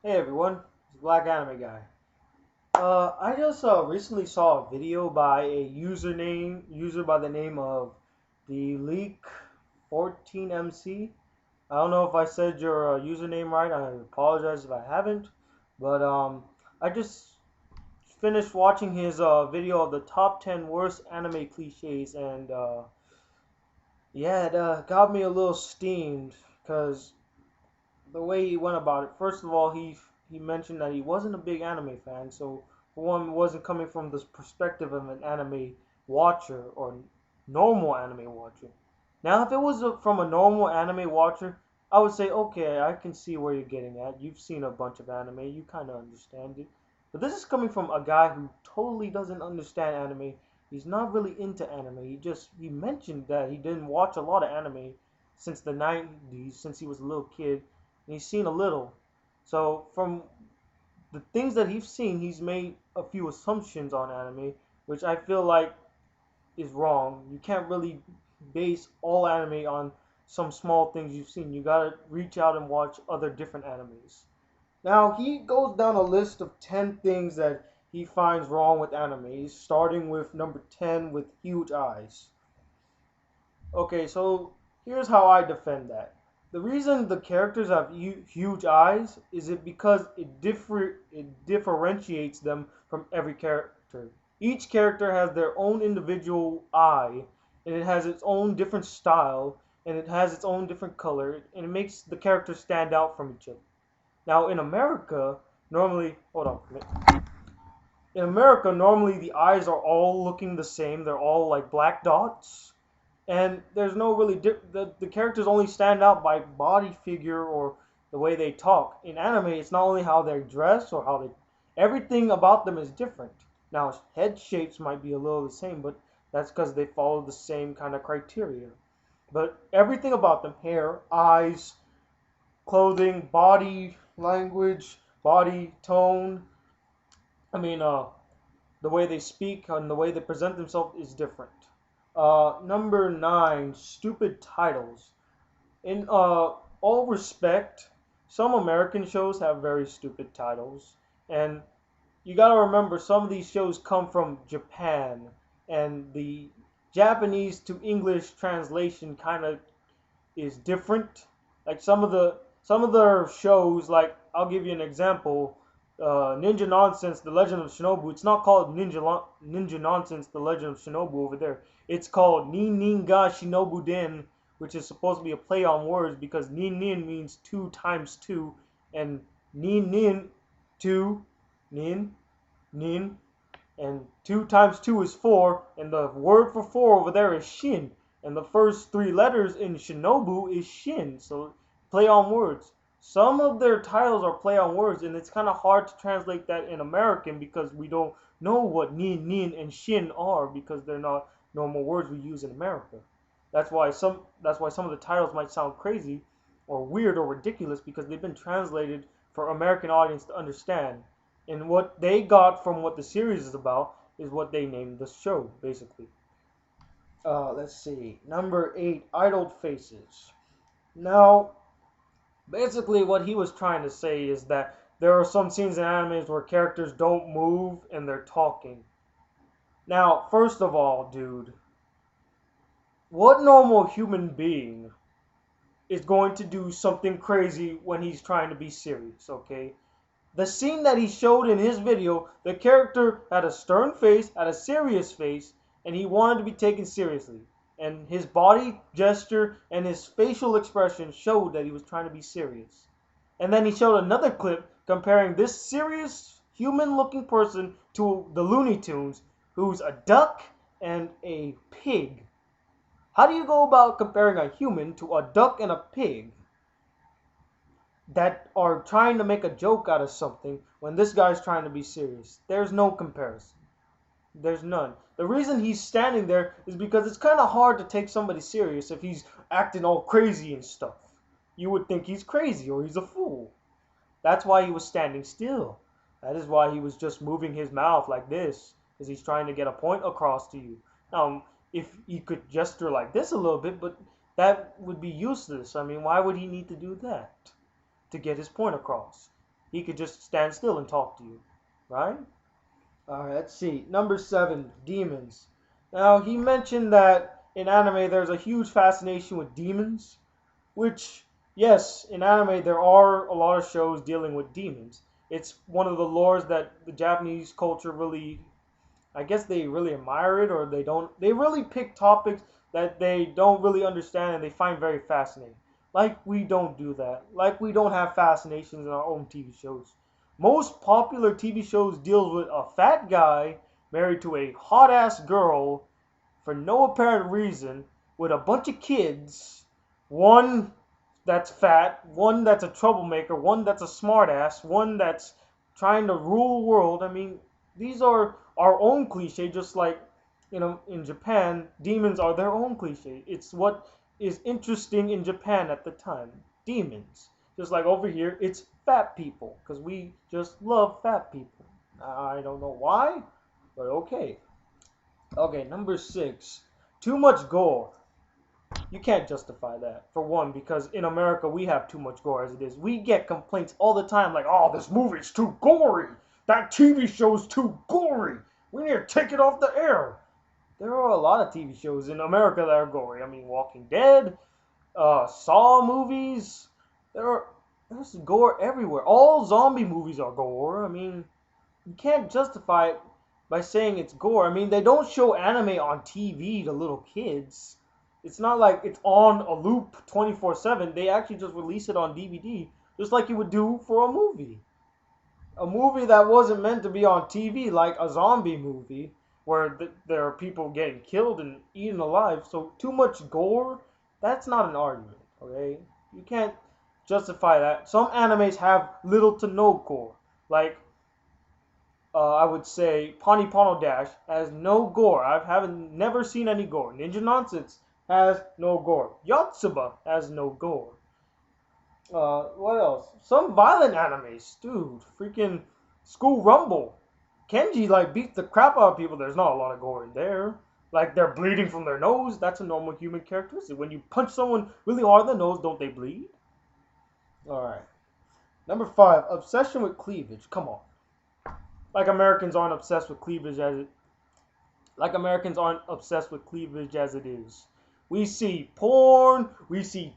Hey everyone, it's Black Anime Guy. I just recently saw a video by a user by the name of the Leak 14MC. I don't know if I said your username right. I apologize if I haven't, but I just finished watching his video of the top 10 worst anime cliches, and yeah, it got me a little steamed because the way he went about it. First of all, he mentioned that he wasn't a big anime fan, so for one, it wasn't coming from the perspective of an anime watcher or normal anime watcher. Now, if it was from a normal anime watcher, I would say, okay, I can see where you're getting at. You've seen a bunch of anime, you kind of understand it. But this is coming from a guy who totally doesn't understand anime. He's not really into anime. He mentioned that he didn't watch a lot of anime since the 90s, since he was a little kid, and he's seen a little. So from the things that he's seen, he's made a few assumptions on anime, which I feel like is wrong. You can't really base all anime on some small things you've seen. You gotta reach out and watch other different animes. Now he goes down a list of 10 things that he finds wrong with anime, starting with number 10 with huge eyes. Okay, so here's how I defend that. The reason the characters have huge eyes is it because it differentiates them from every character. Each character has their own individual eye, and it has its own different style, and it has its own different color, and it makes the characters stand out from each other. Now in America, normally, hold on a minute. In America, normally the eyes are all looking the same. They're all like black dots, and there's no really the characters only stand out by body figure or the way they talk. In anime, it's not only how they dress or how they everything about them is different. Now head shapes might be a little the same, but that's because they follow the same kind of criteria. But everything about them, hair, eyes, clothing, body language, body tone, I mean the way they speak and the way they present themselves is different. Number nine, stupid titles. In all respect, some American shows have very stupid titles, and you gotta remember some of these shows come from Japan, and the Japanese to English translation kind of is different. Like some of the shows, like I'll give you an example. Ninja Nonsense: The Legend of Shinobu. It's not called Ninja Nonsense: The Legend of Shinobu over there. It's called Nin Nin ga Shinobu Den, which is supposed to be a play on words because Nin Nin means two times two, and Nin Nin two, Nin Nin, and 2 times 2 is 4, and the word for 4 over there is Shin, and the first 3 letters in Shinobu is Shin, so play on words. Some of their titles are play on words, and it's kind of hard to translate that in American because we don't know what Nin, Nin, and Shin are because they're not normal words we use in America. That's why some of the titles might sound crazy or weird or ridiculous because they've been translated for American audience to understand. And what they got from what the series is about is what they named the show, basically. Let's see. Number 8, idled faces. Now, basically, what he was trying to say is that there are some scenes in animes where characters don't move and they're talking. Now, first of all, dude, what normal human being is going to do something crazy when he's trying to be serious, okay? The scene that he showed in his video, the character had a stern face, had a serious face, and he wanted to be taken seriously. And his body gesture and his facial expression showed that he was trying to be serious. And then he showed another clip comparing this serious human looking person to the Looney Tunes, who's a duck and a pig. How do you go about comparing a human to a duck and a pig that are trying to make a joke out of something when this guy's trying to be serious? There's no comparison. There's none. The reason he's standing there is because it's kind of hard to take somebody serious if he's acting all crazy and stuff. You would think he's crazy or he's a fool. That's why he was standing still. That is why he was just moving his mouth like this, because he's trying to get a point across to you. If he could gesture like this a little bit, but that would be useless. I mean, why would he need to do that to get his point across? he could just stand still and talk to you, right? All right, let's see. Number 7, demons. Now, he mentioned that in anime there's a huge fascination with demons, which, yes, in anime there are a lot of shows dealing with demons. It's one of the lores that the Japanese culture really, I guess they really admire it, or they don't. They really pick topics that they don't really understand and they find very fascinating. Like we don't do that. Like we don't have fascinations in our own TV shows. Most popular TV shows deals with a fat guy married to a hot ass girl for no apparent reason with a bunch of kids. One that's fat, one that's a troublemaker, one that's a smartass, one that's trying to rule the world. I mean, these are our own cliche, just like in Japan, demons are their own cliche. It's what is interesting in Japan at the time. Demons. Just like over here, it's fat people, because we just love fat people. I don't know why, but okay. Okay, number 6. Too much gore. You can't justify that, for one, because in America we have too much gore as it is. We get complaints all the time like, oh, this movie's too gory. That TV show's too gory. We need to take it off the air. There are a lot of TV shows in America that are gory. I mean, Walking Dead, Saw movies. There's gore everywhere. All zombie movies are gore. I mean, you can't justify it by saying it's gore. I mean, they don't show anime on TV to little kids. It's not like it's on a loop 24/7. They actually just release it on DVD, just like you would do for a movie. A movie that wasn't meant to be on TV, like a zombie movie, where there are people getting killed and eaten alive. So too much gore, that's not an argument, okay? You can't justify that. Some animes have little to no gore. Like, I would say Pani Pono Dash has no gore. I haven't never seen any gore. Ninja Nonsense has no gore. Yotsuba has no gore. What else? Some violent animes, dude. Freaking School Rumble. Kenji like beats the crap out of people. There's not a lot of gore in there. Like they're bleeding from their nose. That's a normal human characteristic. When you punch someone really hard in the nose, don't they bleed? All right. Number 5, obsession with cleavage. Come on. Like Americans aren't obsessed with cleavage as it. Like Americans aren't obsessed with cleavage as it is. We see porn. We see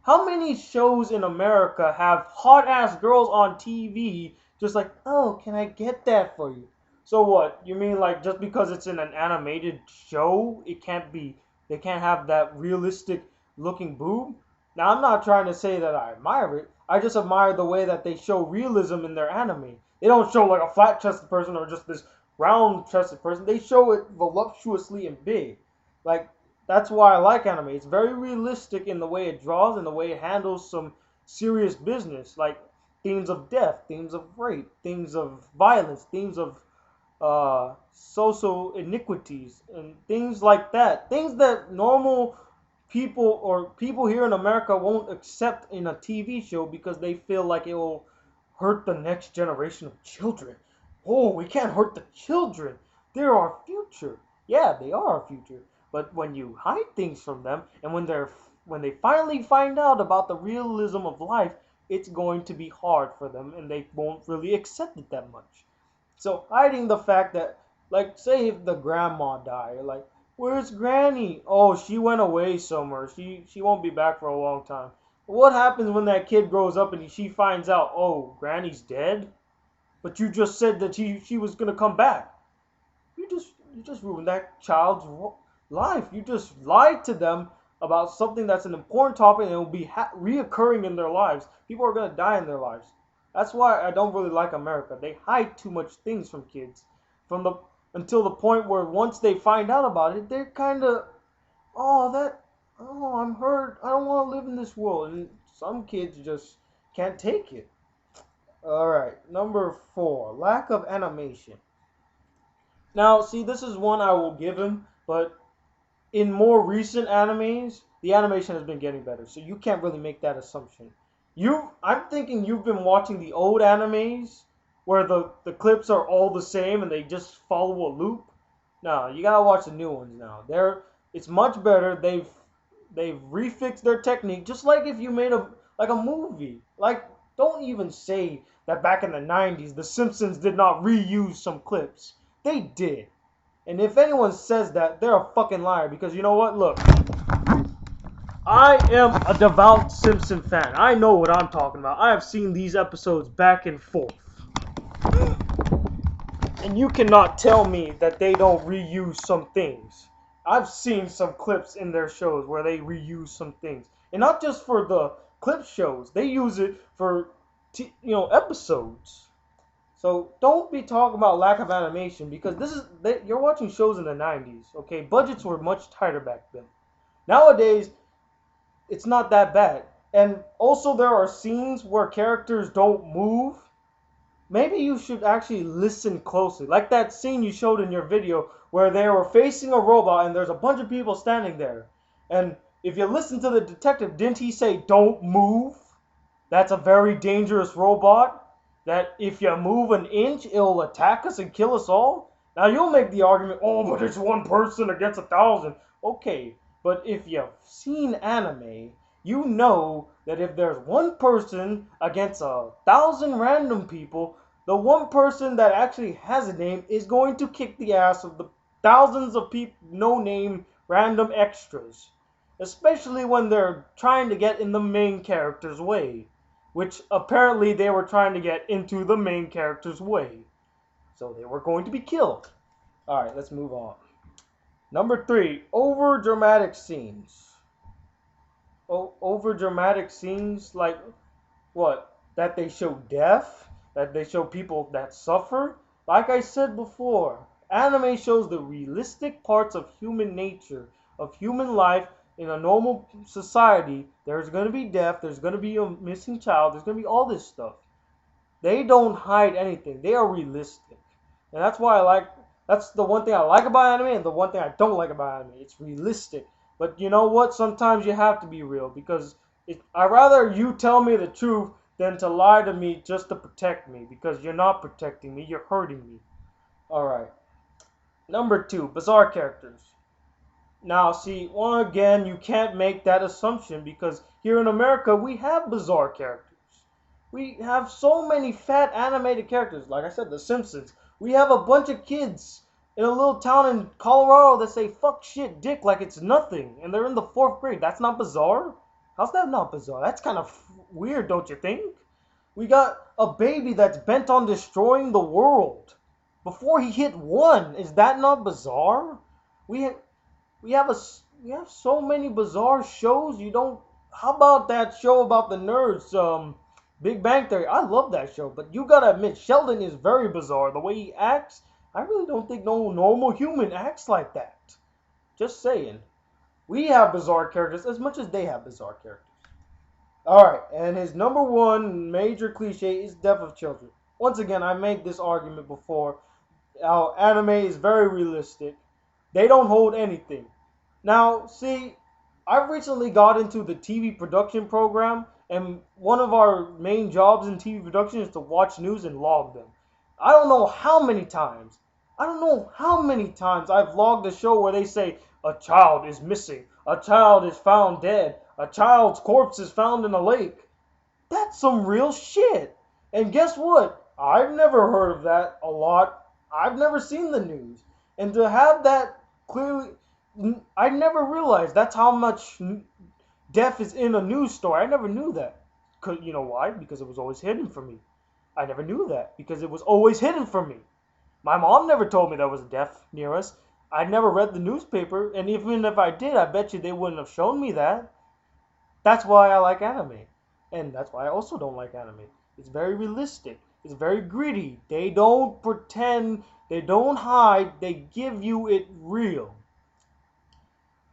How many shows in America have hot ass girls on TV just like, oh, can I get that for you? So what? You mean like just because it's in an animated show, they can't have that realistic looking boob? Now I'm not trying to say that I admire it. I just admire the way that they show realism in their anime. They don't show like a flat chested person or just this round chested person. They show it voluptuously and big. Like that's why I like anime. It's very realistic in the way it draws and the way it handles some serious business, like themes of death, themes of rape, themes of violence, themes of social iniquities, and things like that. Things that normal people or people here in America won't accept in a TV show because they feel like it will hurt the next generation of children. Oh, we can't hurt the children. They're our future. Yeah, they are our future. But when you hide things from them, and when they finally find out about the realism of life, it's going to be hard for them, and they won't really accept it that much. So hiding the fact that, like, say if the grandma died, like, where's Granny? Oh, she went away somewhere. She won't be back for a long time. What happens when that kid grows up and she finds out, oh, Granny's dead? But you just said that she was gonna come back. You just ruined that child's life. You just lied to them about something that's an important topic and it will be reoccurring in their lives. People are gonna die in their lives. That's why I don't really like America. They hide too much things from kids, until the point where once they find out about it, they're kind of, I'm hurt. I don't want to live in this world. And some kids just can't take it. All right, number 4, lack of animation. Now, see, this is one I will give him, but in more recent animes, the animation has been getting better, so you can't really make that assumption. I'm thinking you've been watching the old animes where the clips are all the same and they just follow a loop. No, you gotta watch the new ones now. It's much better. They've refixed their technique, just like if you made a movie. Like Don't even say that back in the 90s, The Simpsons did not reuse some clips. They did. And if anyone says that, they're a fucking liar. Because you know what? Look, I am a devout Simpson fan. I know what I'm talking about. I have seen these episodes back and forth. And you cannot tell me that they don't reuse some things. I've seen some clips in their shows where they reuse some things. And not just for the clip shows. They use it for episodes. So don't be talking about lack of animation because you're watching shows in the 90s, okay? Budgets were much tighter back then. Nowadays, it's not that bad. And also there are scenes where characters don't move. Maybe you should actually listen closely. Like that scene you showed in your video where they were facing a robot and there's a bunch of people standing there. And if you listen to the detective, didn't he say don't move? That's a very dangerous robot. That if you move an inch, it'll attack us and kill us all. Now you'll make the argument, oh, but it's one person against 1,000. Okay, but if you've seen anime, you know that if there's one person against 1,000 random people, the one person that actually has a name is going to kick the ass of the thousands of people, no name, random extras. Especially when they're trying to get in the main character's way. Which apparently they were trying to get into the main character's way. So they were going to be killed. Alright, let's move on. Number 3, over dramatic scenes. Over dramatic scenes like what? That they show death? That they show people that suffer? Like I said before, anime shows the realistic parts of human nature, of human life. In a normal society, there's going to be death, there's going to be a missing child, there's going to be all this stuff. They don't hide anything. They are realistic. And that's the one thing I like about anime and the one thing I don't like about anime. It's realistic. But you know what? Sometimes you have to be real because I'd rather you tell me the truth than to lie to me just to protect me because you're not protecting me, you're hurting me. Alright. Number 2, bizarre characters. Now, see, once again, you can't make that assumption because here in America, we have bizarre characters. We have so many fat animated characters. Like I said, The Simpsons. We have a bunch of kids in a little town in Colorado that say fuck, shit, dick like it's nothing. And they're in the 4th grade. That's not bizarre? How's that not bizarre? That's kind of weird, don't you think? We got a baby that's bent on destroying the world before he hit 1. Is that not bizarre? We have so many bizarre shows. How about that show about the nerds, Big Bang Theory? I love that show, but you gotta admit Sheldon is very bizarre. The way he acts, I really don't think no normal human acts like that. Just saying. We have bizarre characters as much as they have bizarre characters. Alright, and his number 1 major cliche is death of children. Once again, I made this argument before. How anime is very realistic. They don't hold anything. Now, see, I've recently got into the TV production program, and one of our main jobs in TV production is to watch news and log them. I don't know how many times I've logged a show where they say, a child is missing, a child is found dead, a child's corpse is found in a lake. That's some real shit. And guess what? I've never heard of that a lot. I've never seen the news. And to have that clearly, I never realized that's how much death is in a news story. I never knew that. You know why? Because it was always hidden from me. I never knew that because it was always hidden from me. My mom never told me there was death near us. I never read the newspaper, and even if I did, I bet you they wouldn't have shown me that. That's why I like anime. And that's why I also don't like anime. It's very realistic. It's very gritty. They don't pretend. They don't hide. They give you it real.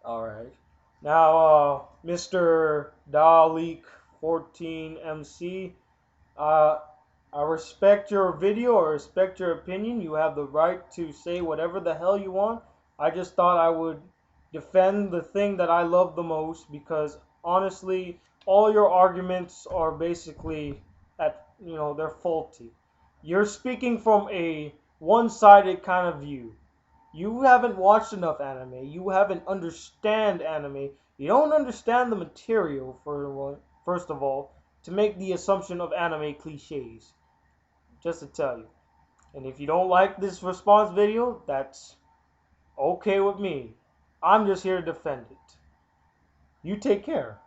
Alright. Now, Mr. Dalik14MC, I respect your video. I respect your opinion. You have the right to say whatever the hell you want. I just thought I would defend the thing that I love the most because, honestly, all your arguments are basically they're faulty. You're speaking from a one-sided kind of view. You haven't watched enough anime. You haven't understand anime. You don't understand the material, first of all. to make the assumption of anime cliches. Just to tell you. And if you don't like this response video, that's okay with me. I'm just here to defend it. You take care.